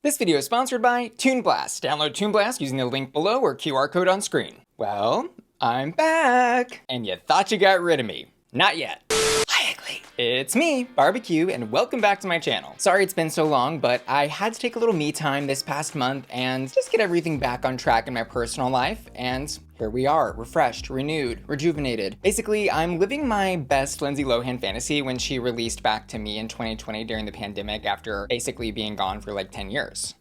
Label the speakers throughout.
Speaker 1: This video is sponsored by Toon Blast. Download Toon Blast using the link below or QR code on screen. Well, I'm back. And you thought you got rid of me. Not yet. It's me, Barbecue, and welcome back to my channel. Sorry it's been so long, but I had to take a little me time this past month and just get everything back on track in my personal life, and here we are, refreshed, renewed, rejuvenated. Basically, I'm living my best Lindsay Lohan fantasy when she released back to me in 2020 during the pandemic after basically being gone for like 10 years.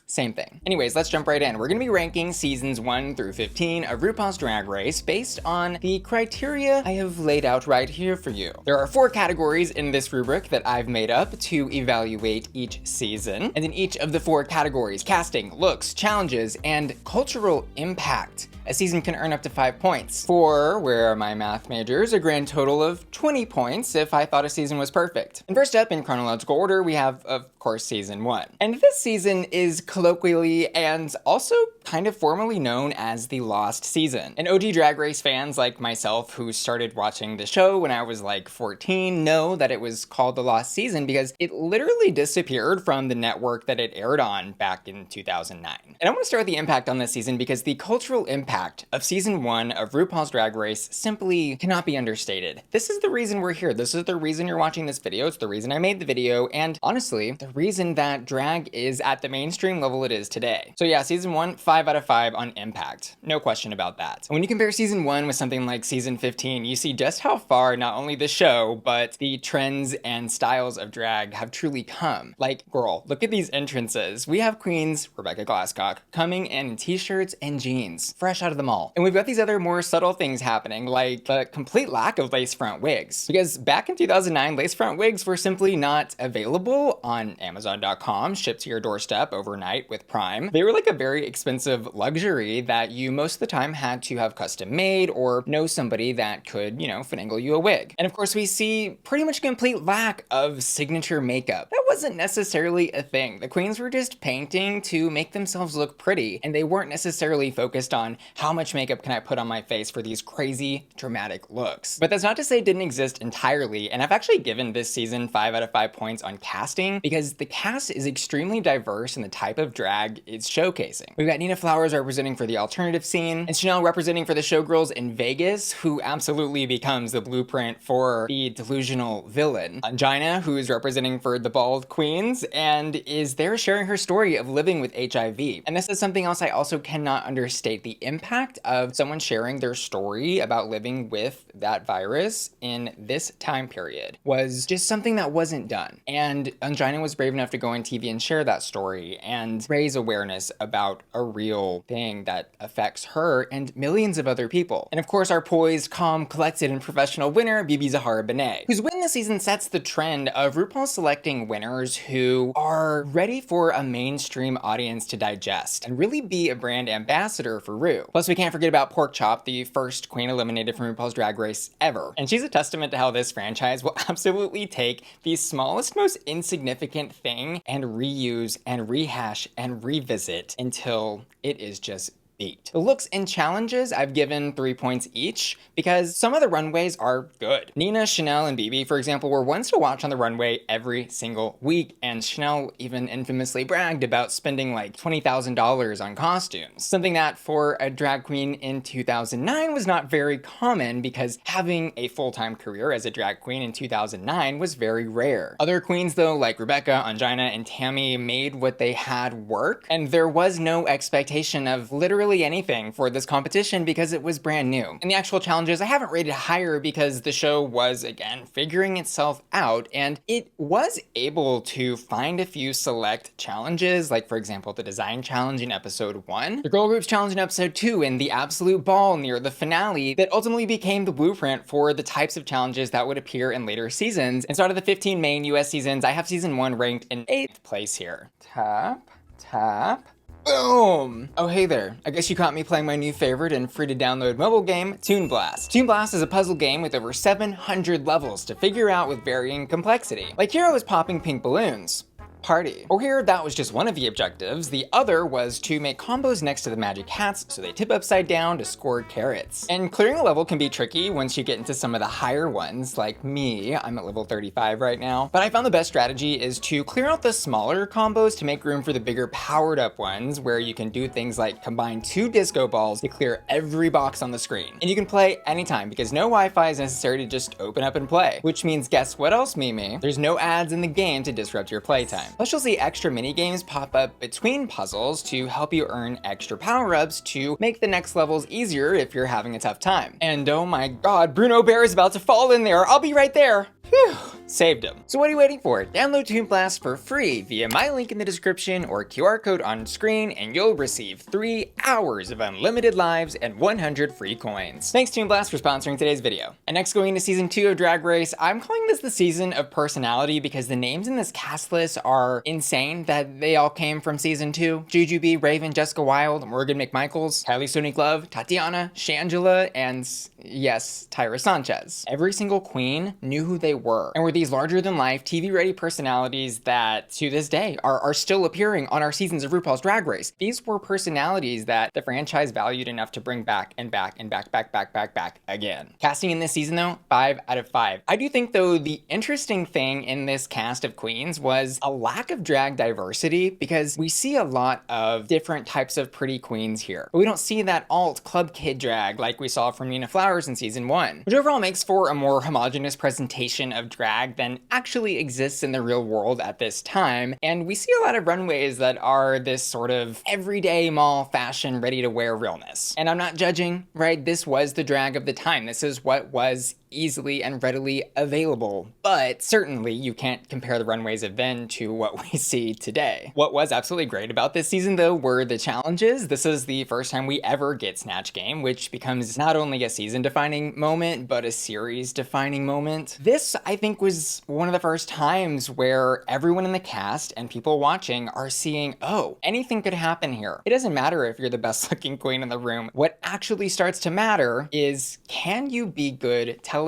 Speaker 1: Same thing. Anyways, let's jump right in. We're gonna be ranking seasons 1 through 15 of RuPaul's Drag Race based on the criteria I have laid out right here for you. There are 4 categories in this rubric that I've made up to evaluate each season. And in each of the 4 categories, casting, looks, challenges, and cultural impact, a season can earn up to 5 points. For, where are my math majors, a grand total of 20 points if I thought a season was perfect. And first up in chronological order, we have, of course, season 1. And this season is colloquially and also kind of formally known as the Lost Season. And OG Drag Race fans like myself who started watching the show when I was like 14 know that it was called the Lost Season because it literally disappeared from the network that it aired on back in 2009. And I want to start with the impact on this season because the cultural impact of season 1 of RuPaul's Drag Race simply cannot be understated. This is the reason we're here. This is the reason you're watching this video. It's the reason I made the video, and honestly, the reason that drag is at the mainstream level it is today. So yeah, season 1, 5 out of 5 on impact. No question about that. When you compare season 1 with something like season 15, you see just how far not only the show, but the trends and styles of drag have truly come. Like, girl, look at these entrances. We have queens, Rebecca Glasscock, coming in t-shirts and jeans, fresh out of the mall. And we've got these other more subtle things happening, like the complete lack of lace front wigs. Because back in 2009, lace front wigs were simply not available on Amazon.com, shipped to your doorstep overnight with Prime. They were like a very expensive luxury that you most of the time had to have custom made or know somebody that could, you know, finagle you a wig. And of course we see pretty much a complete lack of signature makeup. That wasn't necessarily a thing. The queens were just painting to make themselves look pretty, and they weren't necessarily focused on how much makeup can I put on my face for these crazy dramatic looks. But that's not to say it didn't exist entirely, and I've actually given this season 5 out of 5 points on casting because the cast is extremely diverse in the type of drag it's showcasing. We've got Nina Flowers representing for the alternative scene, and Chanel representing for the showgirls in Vegas, who absolutely becomes the blueprint for the delusional villain. Angina, who is representing for the bald queens, and is there sharing her story of living with HIV. And this is something else I also cannot understate. The impact of someone sharing their story about living with that virus in this time period was just something that wasn't done. And Angina was brave enough to go on TV and share that story and raise awareness about a real thing that affects her and millions of other people. And of course, our poised, calm, collected, and professional winner, Bibi Zahara Benet, whose win this season sets the trend of RuPaul selecting winners who are ready for a mainstream audience to digest and really be a brand ambassador for Ru. Plus, we can't forget about Pork Chop, the first queen eliminated from RuPaul's Drag Race ever. And she's a testament to how this franchise will absolutely take the smallest, most insignificant thing and reuse and rehash and revisit until it is just beat. The looks and challenges, I've given 3 points each because some of the runways are good. Nina, Chanel, and Bibi, for example, were ones to watch on the runway every single week, and Chanel even infamously bragged about spending like $20,000 on costumes. Something that for a drag queen in 2009 was not very common because having a full-time career as a drag queen in 2009 was very rare. Other queens though, like Rebecca, Angina, and Tammy made what they had work, and there was no expectation of literally anything for this competition because it was brand new. And the actual challenges I haven't rated higher because the show was, again, figuring itself out, and it was able to find a few select challenges, like for example the design challenge in episode 1, the girl groups challenge in episode 2, and the absolute ball near the finale that ultimately became the blueprint for the types of challenges that would appear in later seasons. And so out of the 15 main US seasons, I have season 1 ranked in 8th place here. Tap, tap, boom! Oh, hey there. I guess you caught me playing my new favorite and free to download mobile game, Toon Blast. Toon Blast is a puzzle game with over 700 levels to figure out with varying complexity. Like Hero is popping pink balloons. party. Or here, that was just one of the objectives. The other was to make combos next to the magic hats so they tip upside down to score carrots. And clearing a level can be tricky once you get into some of the higher ones, like me. I'm at level 35 right now. But I found the best strategy is to clear out the smaller combos to make room for the bigger powered up ones, where you can do things like combine 2 disco balls to clear every box on the screen. And you can play anytime because no Wi-Fi is necessary to just open up and play. Which means, guess what else, Mimi? There's no ads in the game to disrupt your playtime. Plus, you'll see extra mini games pop up between puzzles to help you earn extra power-ups to make the next levels easier if you're having a tough time. And oh my god, Bruno Bear is about to fall in there. I'll be right there. Phew, saved him. So what are you waiting for? Download Toon Blast for free via my link in the description or QR code on screen, and you'll receive 3 hours of unlimited lives and 100 free coins. Thanks Toon Blast for sponsoring today's video. And next, going into season 2 of Drag Race, I'm calling this the season of personality because the names in this cast list are insane that they all came from season 2. Jujubee, Raven, Jessica Wilde, Morgan McMichaels, Kylie Sonique Love, Tatiana, Shangela, and yes, Tyra Sanchez. Every single queen knew who they were, and were these larger-than-life, TV-ready personalities that, to this day, are still appearing on our seasons of RuPaul's Drag Race. These were personalities that the franchise valued enough to bring back and back and back again. Casting in this season, though, 5 out of 5. I do think, though, the interesting thing in this cast of queens was a lack of drag diversity, because we see a lot of different types of pretty queens here, but we don't see that alt club kid drag like we saw from Nina Flowers in season 1, which overall makes for a more homogenous presentation of drag than actually exists in the real world at this time. And we see a lot of runways that are this sort of everyday mall fashion, ready to wear realness. And I'm not judging, right? This was the drag of the time. This is what was easily and readily available, but certainly you can't compare the runways of then to what we see today. What was absolutely great about this season, though, were the challenges. This is the first time we ever get Snatch Game, which becomes not only a season-defining moment, but a series-defining moment. This, I think, was one of the first times where everyone in the cast and people watching are seeing, oh, anything could happen here. It doesn't matter if you're the best-looking queen in the room. What actually starts to matter is, can you be good television?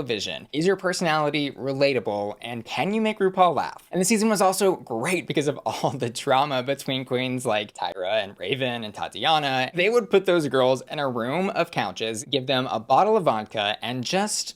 Speaker 1: Is your personality relatable, and can you make RuPaul laugh? And the season was also great because of all the drama between queens like Tyra and Raven and Tatiana. They would put those girls in a room of couches, give them a bottle of vodka, and just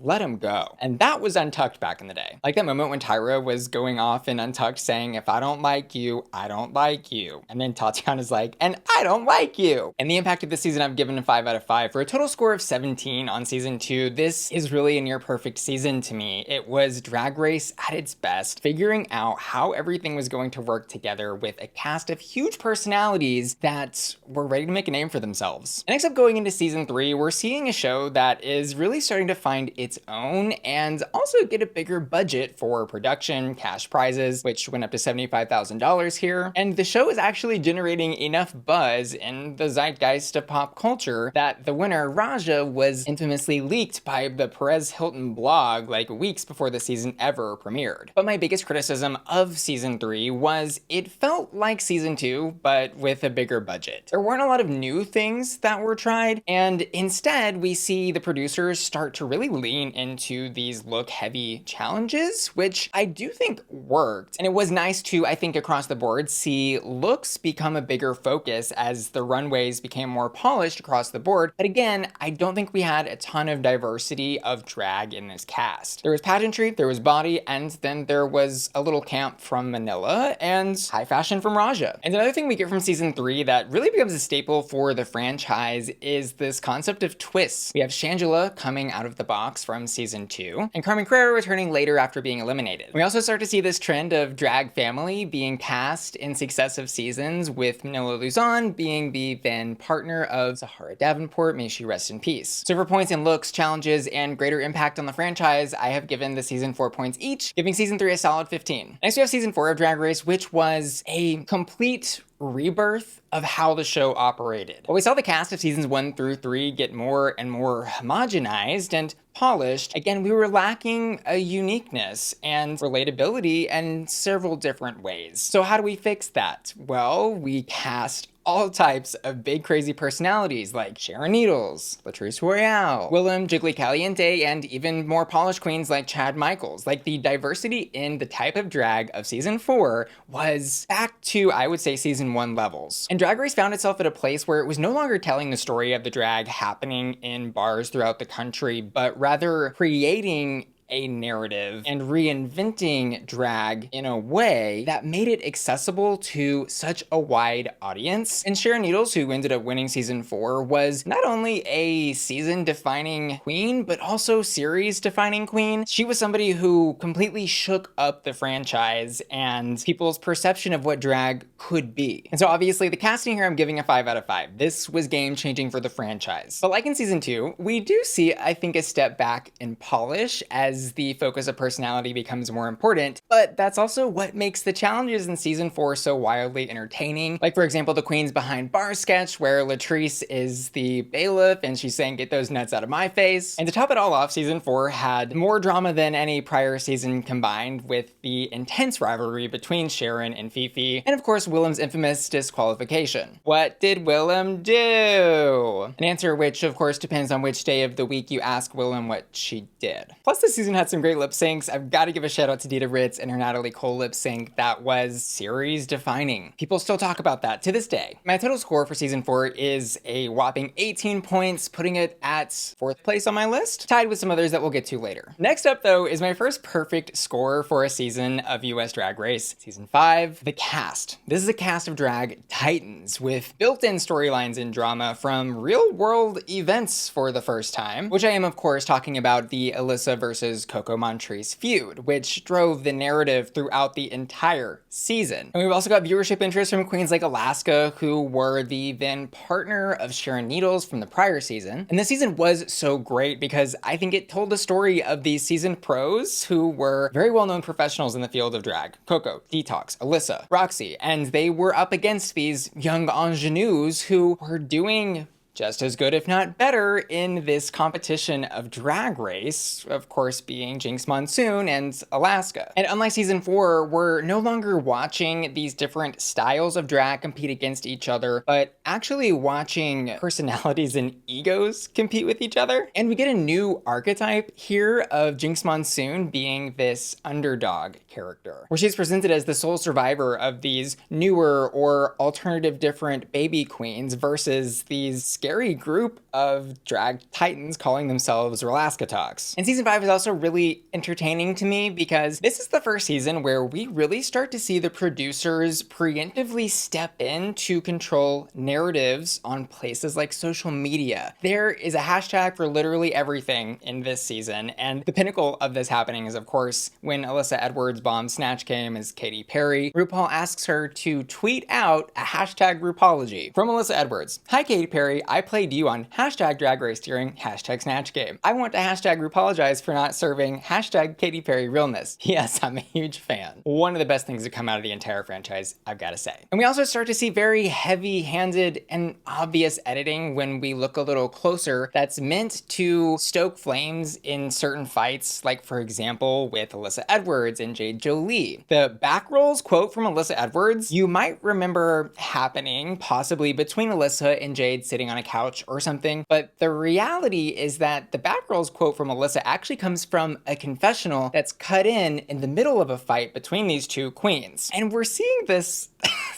Speaker 1: let him go. And that was Untucked back in the day. Like that moment when Tyra was going off in Untucked saying, if I don't like you, I don't like you. And then Tatiana's like, and I don't like you. And the impact of this season I've given a 5 out of 5 for a total score of 17 on season 2. This is really a near perfect season to me. It was Drag Race at its best, figuring out how everything was going to work together with a cast of huge personalities that were ready to make a name for themselves. And next up, going into season 3, we're seeing a show that is really starting to find its own and also get a bigger budget for production, cash prizes, which went up to $75,000 here. And the show is actually generating enough buzz in the zeitgeist of pop culture that the winner, Raja, was infamously leaked by the Perez Hilton blog like weeks before the season ever premiered. But my biggest criticism of season 3 was it felt like season 2, but with a bigger budget. There weren't a lot of new things that were tried, and instead we see the producers start to really lean into these look-heavy challenges, which I do think worked. And it was nice to, I think, across the board, see looks become a bigger focus as the runways became more polished across the board. But again, I don't think we had a ton of diversity of drag in this cast. There was pageantry, there was body, and then there was a little camp from Manila and high fashion from Raja. And another thing we get from season 3 that really becomes a staple for the franchise is this concept of twists. We have Shangela coming out of the box from season 2, and Carmen Carrera returning later after being eliminated. We also start to see this trend of drag family being cast in successive seasons, with Manila Luzon being the then partner of Zahara Davenport, may she rest in peace. So for points in looks, challenges, and greater impact on the franchise, I have given the season 4 points each, giving season 3 a solid 15. Next we have season 4 of Drag Race, which was a complete rebirth of how the show operated. While we saw the cast of seasons 1 through 3 get more and more homogenized and polished, again, we were lacking a uniqueness and relatability in several different ways. So how do we fix that? Well, we cast all types of big crazy personalities like Sharon Needles, Latrice Royale, Willem, Jiggly Caliente, and even more polished queens like Chad Michaels. Like, the diversity in the type of drag of season 4 was back to, I would say, season 1 levels. And Drag Race found itself at a place where it was no longer telling the story of the drag happening in bars throughout the country, but rather creating a narrative and reinventing drag in a way that made it accessible to such a wide audience. And Sharon Needles, who ended up winning season 4, was not only a season-defining queen, but also series-defining queen. She was somebody who completely shook up the franchise and people's perception of what drag could be. And so obviously the casting here, I'm giving a 5 out of 5. This was game-changing for the franchise. But like in season 2, we do see, I think, a step back in polish as the focus of personality becomes more important, but that's also what makes the challenges in season 4 so wildly entertaining. Like, for example, the Queens Behind Bars sketch where Latrice is the bailiff and she's saying, "Get those nuts out of my face." And to top it all off, season 4 had more drama than any prior season combined, with the intense rivalry between Sharon and Fifi, and of course Willem's infamous disqualification. What did Willem do? An answer which of course depends on which day of the week you ask Willem what she did. Plus, this season had some great lip syncs. I've got to give a shout out to Dita Ritz and her Natalie Cole lip sync. That was series defining. People still talk about that to this day. My total score for season 4 is a whopping 18 points, putting it at 4th place on my list, tied with some others that we'll get to later. Next up though is my first perfect score for a season of US Drag Race, season 5, the cast. This is a cast of drag titans with built-in storylines and drama from real world events for the first time, which I am of course talking about the Alyssa versus Coco Montrese feud, which drove the narrative throughout the entire season. And we've also got viewership interest from queens like Alaska, who were the then partner of Sharon Needles from the prior season. And this season was so great because I think it told the story of these seasoned pros who were very well-known professionals in the field of drag. Coco, Detox, Alyssa, Roxy, and they were up against these young ingenues who were doing just as good, if not better, in this competition of Drag Race, of course being Jinx Monsoon and Alaska. And unlike season 4, we're no longer watching these different styles of drag compete against each other, but actually watching personalities and egos compete with each other. And we get a new archetype here of Jinx Monsoon being this underdog character, where she's presented as the sole survivor of these newer or alternative different baby queens versus these scary group of drag titans calling themselves Relaskatox. And season 5 is also really entertaining to me because this is the first season where we really start to see the producers preemptively step in to control narratives on places like social media. There is a hashtag for literally everything in this season, and the pinnacle of this happening is of course when Alyssa Edwards bombs Snatch Game as Katy Perry. RuPaul asks her to tweet out a hashtag Rupaulology from Alyssa Edwards. "Hi Katy Perry, I played you on hashtag Drag Race during hashtag Snatch Game. I want to hashtag Rupaulologize for not serving hashtag Katy Perry realness. Yes, I'm a huge fan." One of the best things to come out of the entire franchise, I've got to say. And we also start to see very heavy-handed and obvious editing when we look a little closer that's meant to stoke flames in certain fights, like for example with Alyssa Edwards and Jade Jolie. The back rolls quote from Alyssa Edwards, you might remember happening possibly between Alyssa and Jade sitting on a couch or something, but the reality is that the back rolls quote from Alyssa actually comes from a confessional that's cut in the middle of a fight between these two queens. And we're seeing this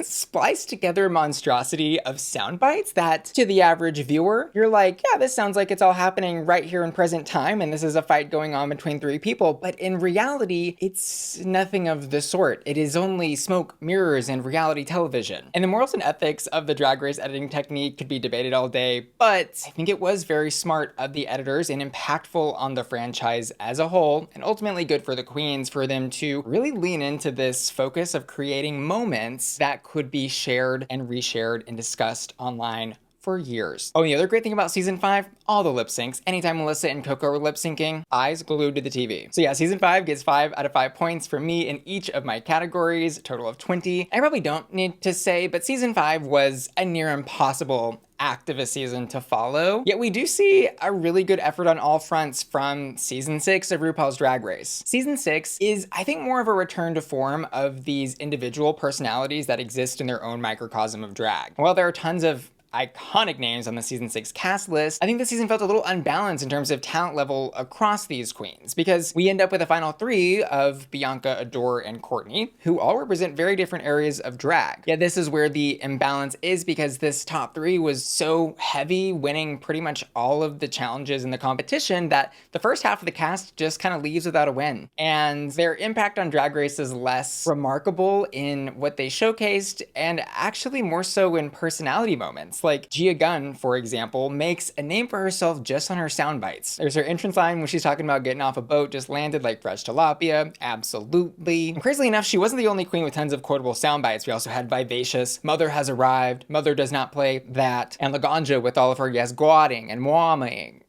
Speaker 1: spliced together monstrosity of sound bites that to the average viewer, you're like, yeah, this sounds like it's all happening right here in present time and this is a fight going on between 3 people. But in reality, it's nothing of the sort. It is only smoke, mirrors, and reality television. And the morals and ethics of the Drag Race editing technique could be debated all day, but I think it was very smart of the editors and impactful on the franchise as a whole, and ultimately good for the queens for them to really lean into this focus of creating moments that could be shared and reshared and discussed online for years. Oh, and the other great thing about season 5, all the lip syncs. Anytime Melissa and Coco were lip syncing, eyes glued to the TV. So yeah, season 5 gets 5 out of 5 points from me in each of my categories, a total of 20. I probably don't need to say, but season 5 was a near impossible act of a season to follow. Yet we do see a really good effort on all fronts from season 6 of RuPaul's Drag Race. Season 6 is, I think, more of a return to form of these individual personalities that exist in their own microcosm of drag. While there are tons of iconic names on the season 6 cast list, I think the season felt a little unbalanced in terms of talent level across these queens, because we end up with a final 3 of Bianca, Adore, and Courtney, who all represent very different areas of drag. Yet this is where the imbalance is, because this top 3 was so heavy, winning pretty much all of the challenges in the competition, that the first half of the cast just kind of leaves without a win. And their impact on Drag Race is less remarkable in what they showcased, and actually more so in personality moments. Like Gia Gunn, for example, makes a name for herself just on her sound bites. There's her entrance line when she's talking about getting off a boat just landed like fresh tilapia. Absolutely. And crazily enough, she wasn't the only queen with tons of quotable sound bites. We also had Vivacious, Mother Has Arrived, Mother Does Not Play That, and Laganja with all of her yes guading and moaming.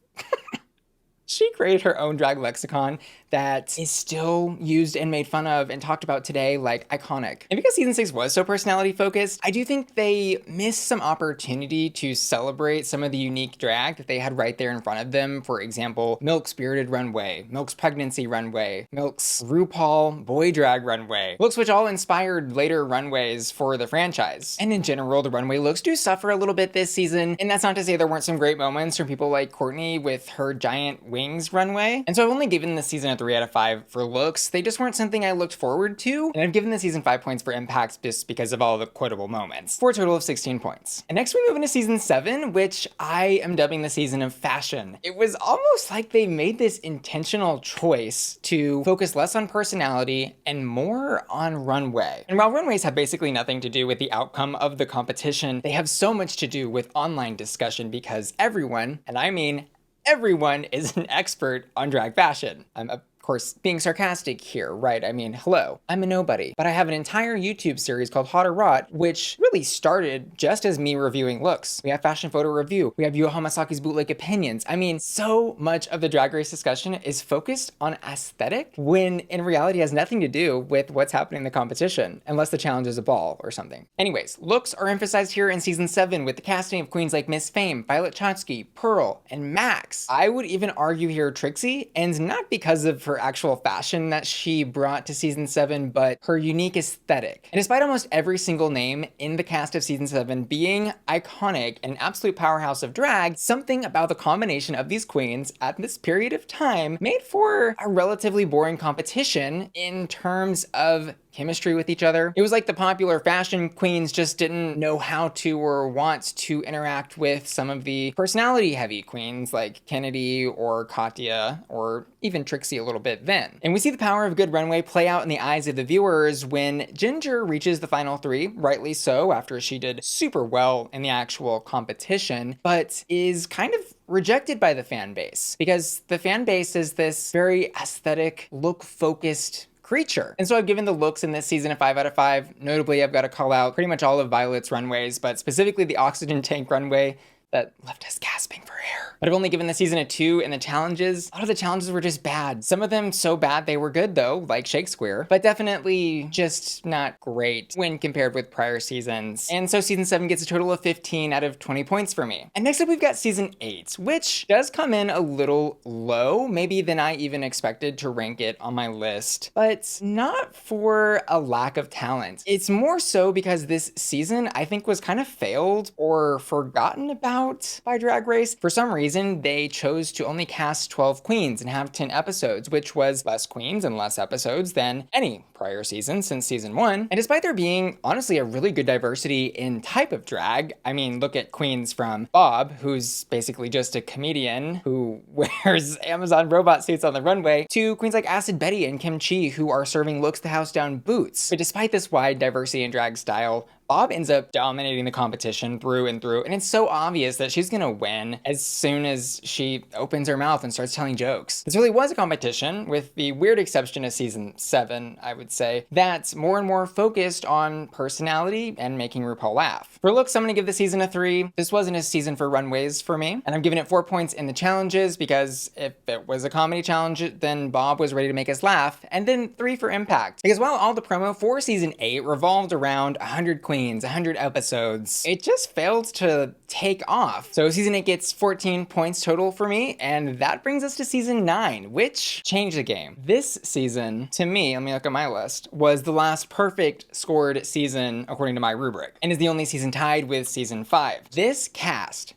Speaker 1: She created her own drag lexicon that is still used and made fun of and talked about today like iconic. And because season 6 was so personality focused, I do think they missed some opportunity to celebrate some of the unique drag that they had right there in front of them. For example, Milk's Spirited Runway, Milk's Pregnancy Runway, Milk's RuPaul Boy Drag Runway, looks which all inspired later runways for the franchise. And in general, the runway looks do suffer a little bit this season, and that's not to say there weren't some great moments from people like Courtney with her giant wings runway. And so I've only given this season a 3 out of 5 for looks. They just weren't something I looked forward to. And I've given the season 5 points for impact just because of all the quotable moments, for a total of 16 points. And next we move into season 7, which I am dubbing the season of fashion. It was almost like they made this intentional choice to focus less on personality and more on runway. And while runways have basically nothing to do with the outcome of the competition, they have so much to do with online discussion, because everyone, and I mean everyone, is an expert on drag fashion. I'm of course being sarcastic here, right? I mean, hello, I'm a nobody, but I have an entire YouTube series called Hot or Rot, which really started just as me reviewing looks. We have Fashion Photo Review, we have Yu Hamasaki's Bootleg Opinions. I mean, so much of the Drag Race discussion is focused on aesthetic, when in reality has nothing to do with what's happening in the competition, unless the challenge is a ball or something. Anyways, looks are emphasized here in season 7 with the casting of queens like Miss Fame, Violet Chachki, Pearl, and Max. I would even argue here Trixie, and not because of her actual fashion that she brought to season 7, but her unique aesthetic. And despite almost every single name in the cast of season 7 being iconic and an absolute powerhouse of drag, something about the combination of these queens at this period of time made for a relatively boring competition in terms of chemistry with each other. It was like the popular fashion queens just didn't know how to or want to interact with some of the personality heavy queens like Kennedy or Katya or even Trixie a little bit then. And we see the power of good runway play out in the eyes of the viewers when Ginger reaches the final 3, rightly so, after she did super well in the actual competition, but is kind of rejected by the fan base, because the fan base is this very aesthetic, look-focused creature. And so I've given the looks in this season a 5 out of 5. Notably, I've got to call out pretty much all of Violet's runways, but specifically the oxygen tank runway that left us gasping for air. But I've only given the season a 2, and the challenges, a lot of the challenges were just bad. Some of them so bad they were good though, like Shakespeare, but definitely just not great when compared with prior seasons. And so season 7 gets a total of 15 out of 20 points for me. And next up we've got season 8, which does come in a little low, maybe than I even expected to rank it on my list, but not for a lack of talent. It's more so because this season I think was kind of failed or forgotten about by Drag Race. For some reason, they chose to only cast 12 queens and have 10 episodes, which was less queens and less episodes than any prior season since season 1. And despite there being honestly a really good diversity in type of drag, I mean, look at queens from Bob, who's basically just a comedian who wears Amazon robot suits on the runway, to queens like Acid Betty and Kim Chi, who are serving looks the house down boots. But despite this wide diversity in drag style, Bob ends up dominating the competition through and through, and it's so obvious that she's gonna win as soon as she opens her mouth and starts telling jokes. This really was a competition, with the weird exception of season 7, I would say, that's more and more focused on personality and making RuPaul laugh. For looks, I'm gonna give the season a 3. This wasn't a season for runways for me, and I'm giving it 4 points in the challenges because if it was a comedy challenge, then Bob was ready to make us laugh, and then 3 for impact. Because while all the promo for season 8 revolved around 100 queens, 100 episodes, it just failed to take off. So season 8 gets 14 points total for me, and that brings us to season 9, which changed the game. This season, to me, let me look at my list, was the last perfect scored season according to my rubric, and is the only season tied with season 5. This cast,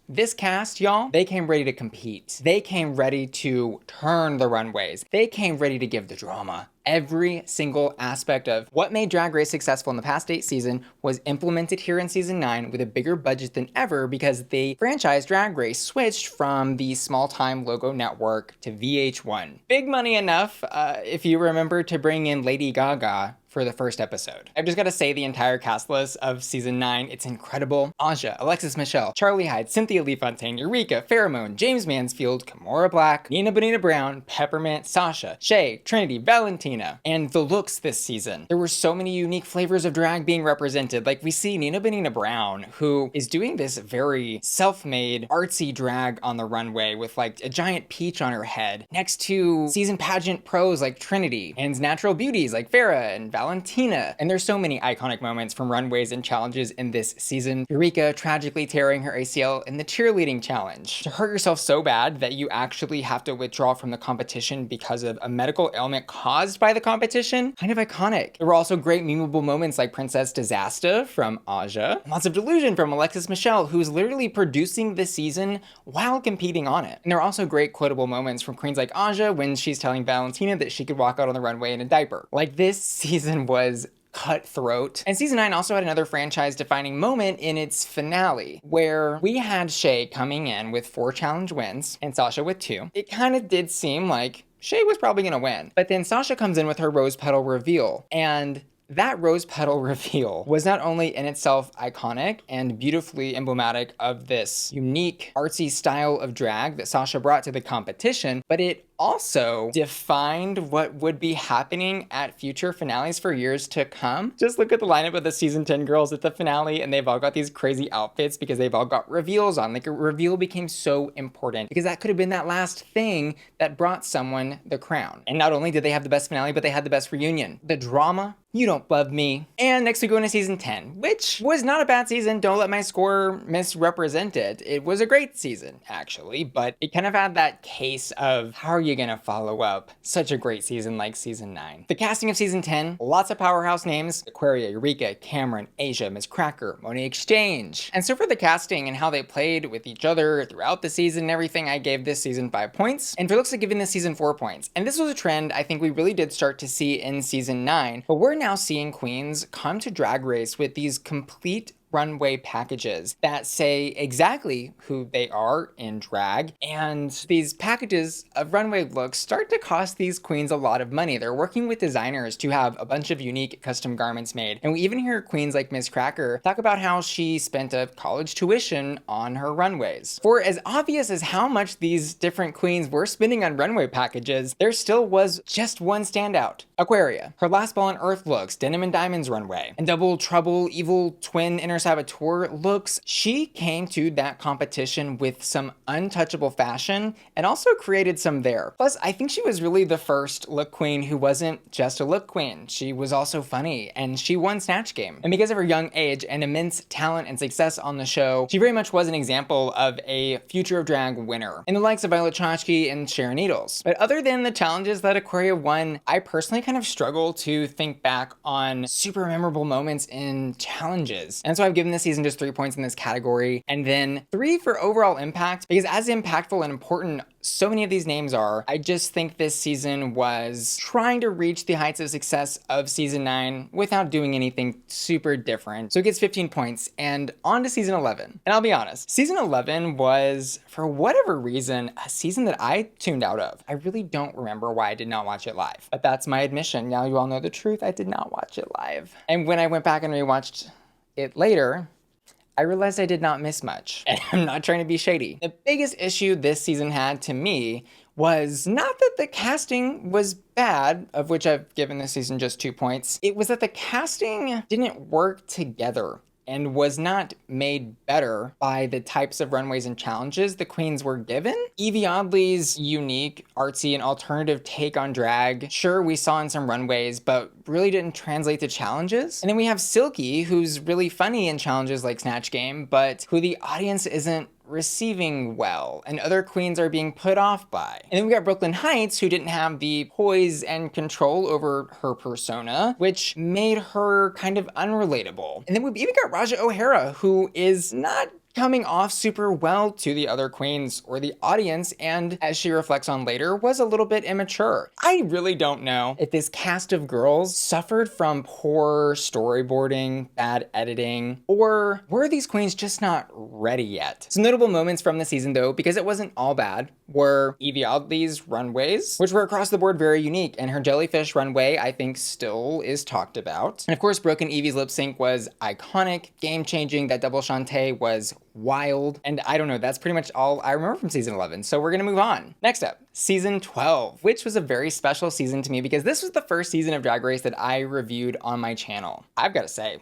Speaker 1: y'all, they came ready to compete. They came ready to turn the runways. They came ready to give the drama. Every single aspect of what made Drag Race successful in the past 8 seasons was implemented here in season 9 with a bigger budget than ever because the franchise Drag Race switched from the small-time logo network to VH1. Big money enough, if you remember, to bring in Lady Gaga for the first episode. I've just got to say the entire cast list of season 9, it's incredible. Aja, Alexis Michelle, Charlie Hyde, Cynthia Lee Fontaine, Eureka, Pheromone, James Mansfield, Kimora Black, Nina Bonita Brown, Peppermint, Sasha, Shay, Trinity, Valentina. And the looks this season. There were so many unique flavors of drag being represented. Like we see Nina Bonita Brown, who is doing this very self-made artsy drag on the runway with like a giant peach on her head, next to season pageant pros like Trinity and natural beauties like Farrah and Valentina. And there's so many iconic moments from runways and challenges in this season. Eureka tragically tearing her ACL in the cheerleading challenge. To hurt yourself so bad that you actually have to withdraw from the competition because of a medical ailment caused by the competition, kind of iconic. There were also great memeable moments like Princess Disaster from Aja, and lots of delusion from Alexis Michelle, who's literally producing this season while competing on it. And there are also great quotable moments from queens like Aja when she's telling Valentina that she could walk out on the runway in a diaper. Like, this season was cutthroat. And season 9 also had another franchise defining moment in its finale, where we had Shay coming in with 4 challenge wins and Sasha with 2. It kind of did seem like Shay was probably gonna win, but then Sasha comes in with her rose petal reveal, and that rose petal reveal was not only in itself iconic and beautifully emblematic of this unique artsy style of drag that Sasha brought to the competition, but it also defined what would be happening at future finales for years to come. Just look at the lineup of the season 10 girls at the finale, and they've all got these crazy outfits because they've all got reveals on. Like, a reveal became so important because that could have been that last thing that brought someone the crown. And not only did they have the best finale, but they had the best reunion. The drama, you don't love me. And next we go into season 10, which was not a bad season. Don't let my score misrepresent it. It was a great season, actually, but it kind of had that case of how are you gonna follow up such a great season like season 9? The casting of season 10, lots of powerhouse names: Aquaria, Eureka, Cameron, Asia, Miss Cracker, Monet Exchange. And so for the casting and how they played with each other throughout the season and everything, I gave this season 5 points. And for looks, I've given this season 4 points. And this was a trend I think we really did start to see in season 9, but we're now seeing queens come to Drag Race with these complete runway packages that say exactly who they are in drag, and these packages of runway looks start to cost these queens a lot of money. They're working with designers to have a bunch of unique custom garments made, and we even hear queens like Miss Cracker talk about how she spent a college tuition on her runways. For as obvious as how much these different queens were spending on runway packages, there still was just one standout: Aquaria. Her last ball on Earth looks, Denim and Diamonds runway, and Double Trouble Evil Twin Saboteur looks. She came to that competition with some untouchable fashion and also created some there. Plus, I think she was really the first look queen who wasn't just a look queen. She was also funny, and she won Snatch Game. And because of her young age and immense talent and success on the show, she very much was an example of a future of drag winner in the likes of Violet Chachki and Sharon Needles. But other than the challenges that Aquaria won, I personally kind of struggle to think back on super memorable moments in challenges. And so I've given this season just 3 points in this category, and then 3 for overall impact, because as impactful and important so many of these names are, I just think this season was trying to reach the heights of success of season 9 without doing anything super different. So it gets 15 points, and on to season 11. And I'll be honest, season 11 was, for whatever reason, a season that I tuned out of. I really don't remember why I did not watch it live, but that's my admission. Now you all know the truth, I did not watch it live. And when I went back and rewatched it later, I realized I did not miss much. And I'm not trying to be shady. The biggest issue this season had to me was not that the casting was bad, of which I've given this season just 2 points. It was that the casting didn't work together and was not made better by the types of runways and challenges the queens were given. Evie Oddly's unique, artsy, and alternative take on drag, sure, we saw in some runways, but really didn't translate to challenges. And then we have Silky, who's really funny in challenges like Snatch Game, but who the audience isn't receiving well, and other queens are being put off by. And then we got Brooklyn Heights, who didn't have the poise and control over her persona, which made her kind of unrelatable. And then we even got Raja O'Hara, who is not coming off super well to the other queens or the audience, and as she reflects on later, was a little bit immature. I really don't know if this cast of girls suffered from poor storyboarding, bad editing, or were these queens just not ready yet? Some notable moments from the season though, because it wasn't all bad, were Evie Oddly's runways, which were across the board very unique, and her jellyfish runway I think still is talked about. And of course, Broken Evie's lip sync was iconic, game-changing. That double Shantae was wild. And I don't know, that's pretty much all I remember from season 11. So we're gonna move on. Next up, season 12, which was a very special season to me because this was the first season of Drag Race that I reviewed on my channel. I've gotta say,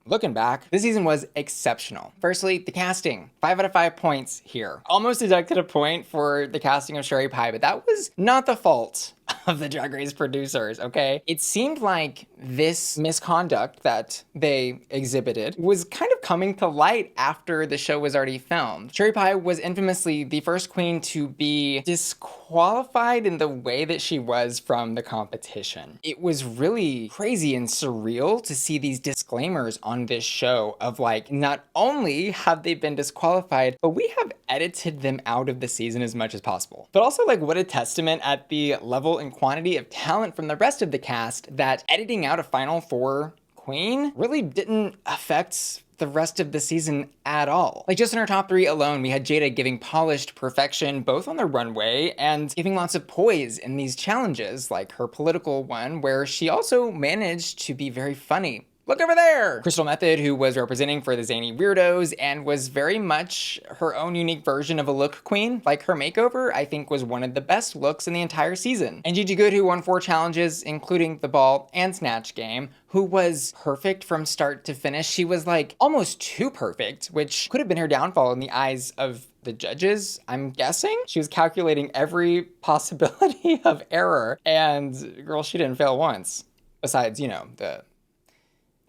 Speaker 1: looking back, this season was exceptional. Firstly, the casting, 5 out of 5 points here. Almost deducted a point for the casting of Sherry Pie, but that was not the fault of the Drag Race producers, okay? It seemed like this misconduct that they exhibited was kind of coming to light after the show was already filmed. Sherry Pie was infamously the first queen to be disqualified in the way that she was from the competition. It was really crazy and surreal to see these disclaimers on this show of like, not only have they been disqualified, but we have edited them out of the season as much as possible. But also like what a testament at the level and quantity of talent from the rest of the cast that editing out a Final Four queen really didn't affect the rest of the season at all. Like just in our top 3 alone, we had Jada giving polished perfection both on the runway and giving lots of poise in these challenges, like her political one, where she also managed to be very funny. Look over there! Crystal Method, who was representing for the Zany Weirdos and was very much her own unique version of a look queen. Like her makeover, I think was one of the best looks in the entire season. And Gigi Good, who won 4 challenges, including the ball and Snatch Game, who was perfect from start to finish. She was like almost too perfect, which could have been her downfall in the eyes of the judges, I'm guessing. She was calculating every possibility of error, and girl, she didn't fail once. Besides, you know, the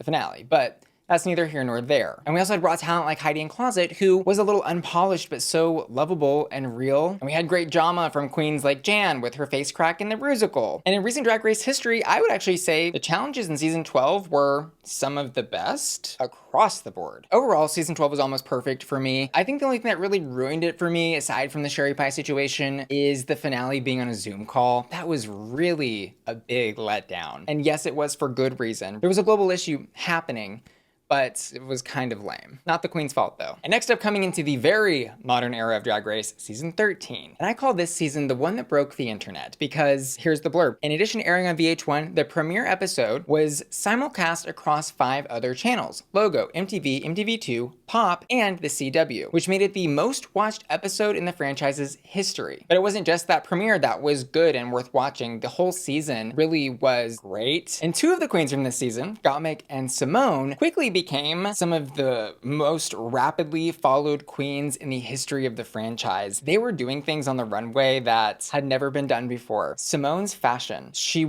Speaker 1: finale, but that's neither here nor there. And we also had raw talent like Heidi N Closet, who was a little unpolished, but so lovable and real. And we had great drama from queens like Jan with her face crack in the Rusical. And in recent Drag Race history, I would actually say the challenges in season 12 were some of the best across the board. Overall, season 12 was almost perfect for me. I think the only thing that really ruined it for me, aside from the Sherry Pie situation, is the finale being on a Zoom call. That was really a big letdown. And yes, it was for good reason. There was a global issue happening, but it was kind of lame. Not the queen's fault though. And next up, coming into the very modern era of Drag Race, season 13. And I call this season the one that broke the internet because here's the blurb. In addition to airing on VH1, the premiere episode was simulcast across 5 other channels: Logo, MTV, MTV2, Pop, and the CW, which made it the most watched episode in the franchise's history. But it wasn't just that premiere that was good and worth watching. The whole season really was great. And 2 of the queens from this season, Gottmik and Simone, quickly became some of the most rapidly followed queens in the history of the franchise. They were doing things on the runway that had never been done before. Simone's fashion. She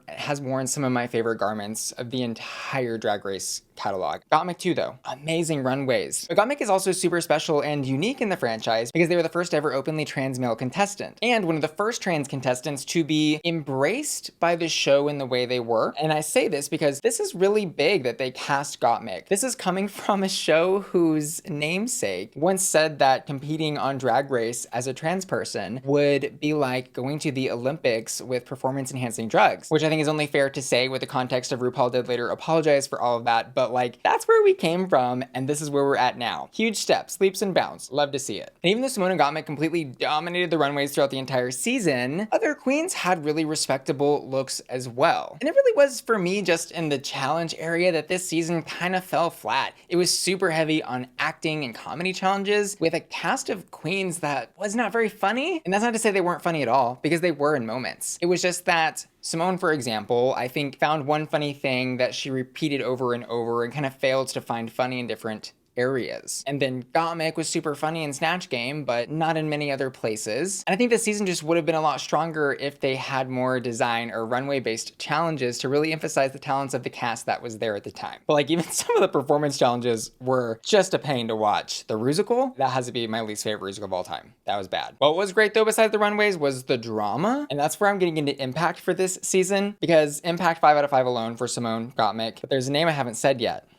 Speaker 1: has worn some of my favorite garments of the entire Drag Race catalog. Gottmik too though. Amazing runways. But Gottmik is also super special and unique in the franchise because they were the first ever openly trans male contestant. And one of the first trans contestants to be embraced by the show in the way they were. And I say this because this is really big that they cast Gottmik. This is coming from a show whose namesake once said that competing on Drag Race as a trans person would be like going to the Olympics with performance enhancing drugs, which I think is only fair to say with the context of RuPaul did later apologize for all of that. But but like that's where we came from and this is where we're at now. Huge steps, leaps and bounds. Love to see it. And even though Simone and Gottmik completely dominated the runways throughout the entire season, other queens had really respectable looks as well. And it really was for me just in the challenge area that this season kind of fell flat. It was super heavy on acting and comedy challenges with a cast of queens that was not very funny. And that's not to say they weren't funny at all, because they were in moments. It was just that Simone, for example, I think found one funny thing that she repeated over and over and kind of failed to find funny in different areas. And then Gottmik was super funny in Snatch Game, but not in many other places. And I think this season just would have been a lot stronger if they had more design or runway-based challenges to really emphasize the talents of the cast that was there at the time. But like even some of the performance challenges were just a pain to watch. The Rusical, that has to be my least favorite Rusical of all time. That was bad. What was great though besides the runways was the drama. And that's where I'm getting into Impact for this season, because Impact 5 out of 5 alone for Simone Gottmik. But there's a name I haven't said yet.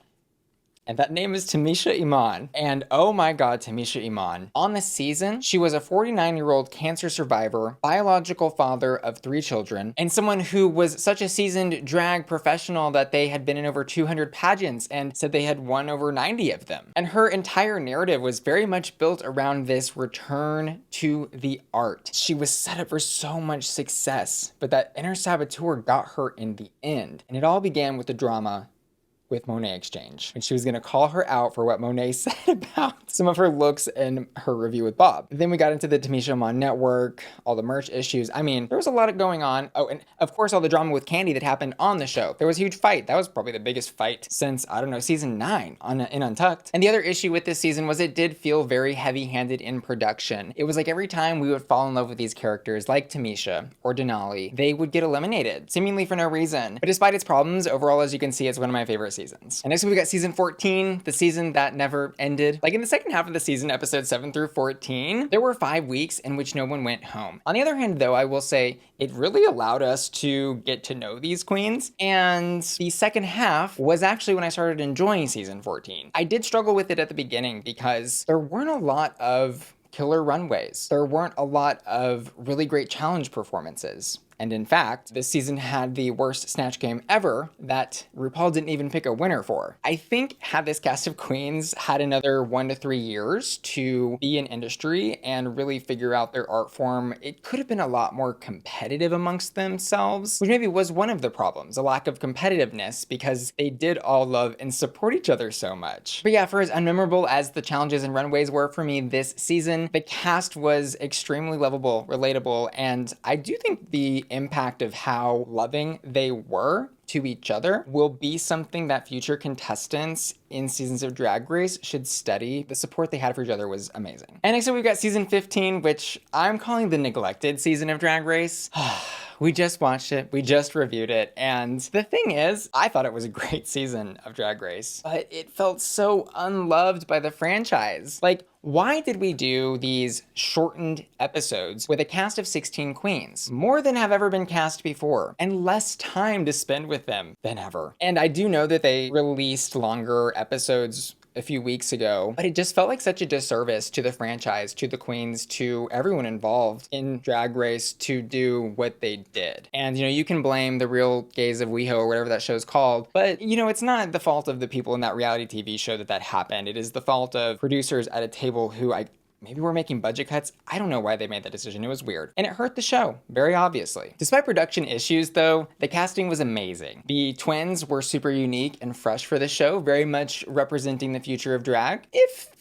Speaker 1: And that name is Tamisha Iman. And oh my God, Tamisha Iman. On the season, she was a 49-year-old cancer survivor, biological father of 3 children, and someone who was such a seasoned drag professional that they had been in over 200 pageants and said they had won over 90 of them. And her entire narrative was very much built around this return to the art. She was set up for so much success, but that inner saboteur got her in the end. And it all began with the drama with Monet Exchange, and she was gonna call her out for what Monet said about some of her looks in her review with Bob. Then we got into the Tamisha Iman network, all the merch issues. I mean, there was a lot going on. Oh, and of course, all the drama with Candy that happened on the show. There was a huge fight. That was probably the biggest fight since, I don't know, season 9 in Untucked. And the other issue with this season was it did feel very heavy-handed in production. It was like every time we would fall in love with these characters, like Tamisha or Denali, they would get eliminated, seemingly for no reason. But despite its problems, overall, as you can see, it's one of my favorite seasons. And next we got season 14, the season that never ended. Like in the second half of the season, episodes 7 through 14, there were 5 weeks in which no one went home. On the other hand, though, I will say it really allowed us to get to know these queens. And the second half was actually when I started enjoying season 14. I did struggle with it at the beginning because there weren't a lot of killer runways. There weren't a lot of really great challenge performances. And in fact, this season had the worst Snatch Game ever that RuPaul didn't even pick a winner for. I think had this cast of queens had another 1 to 3 years to be in industry and really figure out their art form, it could have been a lot more competitive amongst themselves, which maybe was one of the problems, a lack of competitiveness, because they did all love and support each other so much. But yeah, for as unmemorable as the challenges and runways were for me this season, the cast was extremely lovable, relatable, and I do think the impact of how loving they were to each other will be something that future contestants in seasons of Drag Race should study. The support they had for each other was amazing. And next up we've got season 15, which I'm calling the neglected season of Drag Race. We just watched it, we just reviewed it, and the thing is, I thought it was a great season of Drag Race, but it felt so unloved by the franchise. Like, why did we do these shortened episodes with a cast of 16 queens? More than have ever been cast before, and less time to spend with them than ever. And I do know that they released longer episodes a few weeks ago, but it just felt like such a disservice to the franchise, to the queens, to everyone involved in Drag Race to do what they did. And, you know, you can blame the Real Gays of WeHo or whatever that show's called, but, you know, it's not the fault of the people in that reality TV show that happened. It is the fault of producers at a table who maybe we're making budget cuts. I don't know why they made that decision. It was weird. And it hurt the show, very obviously. Despite production issues, though, the casting was amazing. The twins were super unique and fresh for the show, very much representing the future of drag.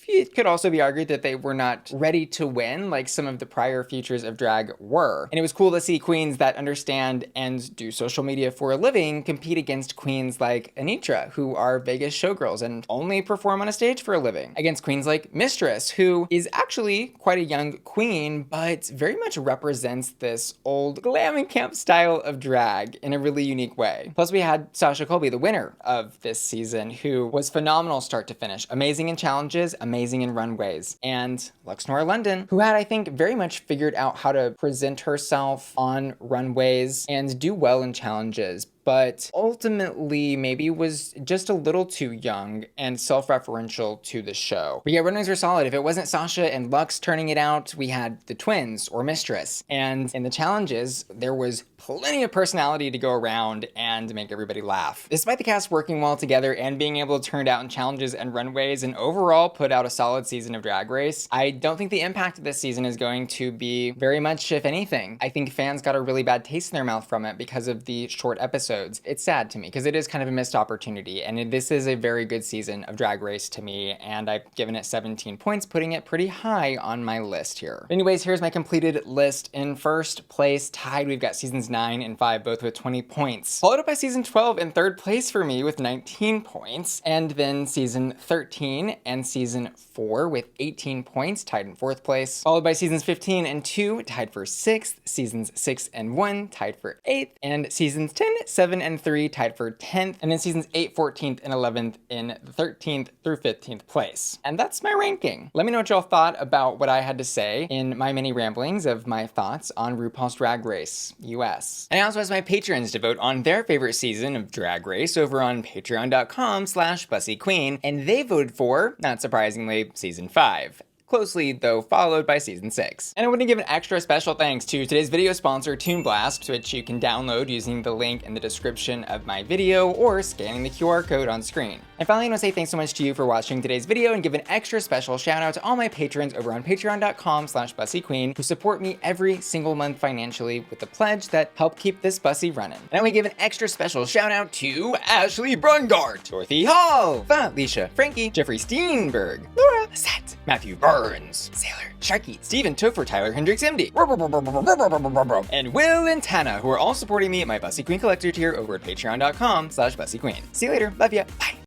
Speaker 1: It could also be argued that they were not ready to win like some of the prior futures of drag were. And it was cool to see queens that understand and do social media for a living compete against queens like Anitra, who are Vegas showgirls and only perform on a stage for a living. Against queens like Mistress, who is actually quite a young queen, but very much represents this old glam and camp style of drag in a really unique way. Plus we had Sasha Colby, the winner of this season, who was phenomenal start to finish. Amazing in challenges, amazing in runways. And Luxnora London, who had, I think, very much figured out how to present herself on runways and do well in challenges, but ultimately maybe was just a little too young and self-referential to the show. But yeah, runaways were solid. If it wasn't Sasha and Lux turning it out, we had the twins or Mistress. And in the challenges, there was plenty of personality to go around and make everybody laugh. Despite the cast working well together and being able to turn it out in challenges and runways and overall put out a solid season of Drag Race, I don't think the impact of this season is going to be very much, if anything. I think fans got a really bad taste in their mouth from it because of the short episodes. It's sad to me because it is kind of a missed opportunity, and this is a very good season of Drag Race to me, and I've given it 17 points, putting it pretty high on my list here. Anyways, here's my completed list. In first place, tied, we've got seasons 9 and 5, both with 20 points. Followed up by season 12 in third place for me with 19 points, and then season 13 and season 4 with 18 points, tied in fourth place. Followed by seasons 15 and 2, tied for 6th, seasons 6 and 1, tied for 8th, and seasons 10, 7, and 3, tied for 10th, and then seasons 8, 14th, and 11th in 13th through 15th place. And that's my ranking. Let me know what y'all thought about what I had to say in my mini ramblings of my thoughts on RuPaul's Drag Race US. And I also asked my patrons to vote on their favorite season of Drag Race over on patreon.com/BussyQueen, and they voted for, not surprisingly, season 5. Closely, though, followed by season 6. And I want to give an extra special thanks to today's video sponsor, Toon Blast, which you can download using the link in the description of my video or scanning the QR code on screen. And finally, I want to say thanks so much to you for watching today's video and give an extra special shout out to all my patrons over on patreon.com/BussyQueen who support me every single month financially with the pledge that help keep this Bussy running. And I want to give an extra special shout out to Ashley Brungart, Dorothy Hall, Felicia, Frankie, Jeffrey Steenberg, Laura, Seth, Matthew Burns, Sailor, Sharky, Stephen Topher, Tyler Hendricks MD, and Will and Tana, who are all supporting me at my Bussy Queen Collector tier over at patreon.com/BussyQueen. See you later. Love ya. Bye.